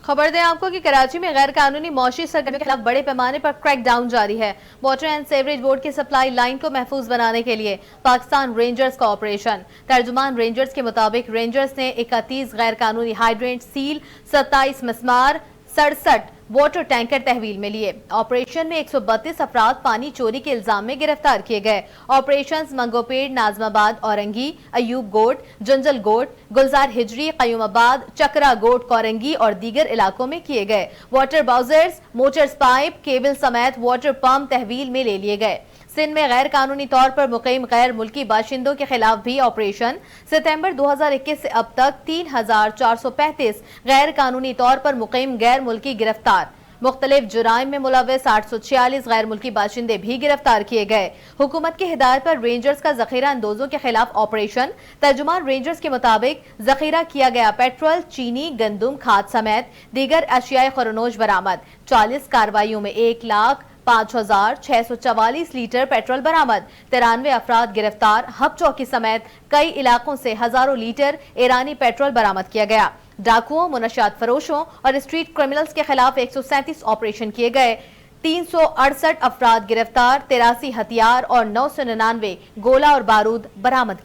خبر دیں آپ کو کہ کراچی میں غیر قانونی معاشی سرگرمیوں کے خلاف بڑے پیمانے پر کریک ڈاؤن جاری ہے۔ واٹر اینڈ سیوریج بورڈ کی سپلائی لائن کو محفوظ بنانے کے لیے پاکستان رینجرز کا آپریشن۔ ترجمان رینجرز کے مطابق رینجرز نے 31 غیر قانونی ہائیڈرنٹ سیل، 27 مسمار، 67 واٹر ٹینکر تحویل میں لیے۔ آپریشن میں 132 افراد پانی چوری کے الزام میں گرفتار کیے گئے۔ آپریشنز منگو پیڑ، ناظم آباد، اورنگی، ایوب گوٹ، جنجل گوٹ، گلزار ہجری، قیوم آباد، چکرا گوٹ کورنگی اور دیگر علاقوں میں کیے گئے۔ واٹر باؤزرز، موٹرز پائپ، کیبل سمیت واٹر پمپ تحویل میں لے لیے گئے۔ سندھ میں غیر قانونی طور پر مقیم غیر ملکی باشندوں کے خلاف بھی آپریشن۔ ستمبر 2021 سے اب تک 3435 غیر قانونی طور پر مقیم غیر ملکی گرفتار۔ مختلف جرائم میں ملوث 846 غیر ملکی باشندے بھی گرفتار کیے گئے۔ حکومت کی ہدایت پر رینجرز کا ذخیرہ اندوزوں کے خلاف آپریشن۔ ترجمان رینجرز کے مطابق ذخیرہ کیا گیا پیٹرول، چینی، گندم، کھاد سمیت دیگر اشیاء خورنوش برآمد۔ 40 کارروائیوں میں 1,05,644 لیٹر پیٹرول برآمد۔ 93 افراد گرفتار۔ ہب چوکی سمیت کئی علاقوں سے ہزاروں لیٹر ایرانی پیٹرول برآمد کیا گیا۔ ڈاکوؤں، منشیات فروشوں اور اسٹریٹ کرمنلز کے خلاف 137 آپریشن کیے گئے۔ 368 افراد گرفتار، 83 ہتھیار اور 999 گولہ اور بارود برآمد کیا گیا۔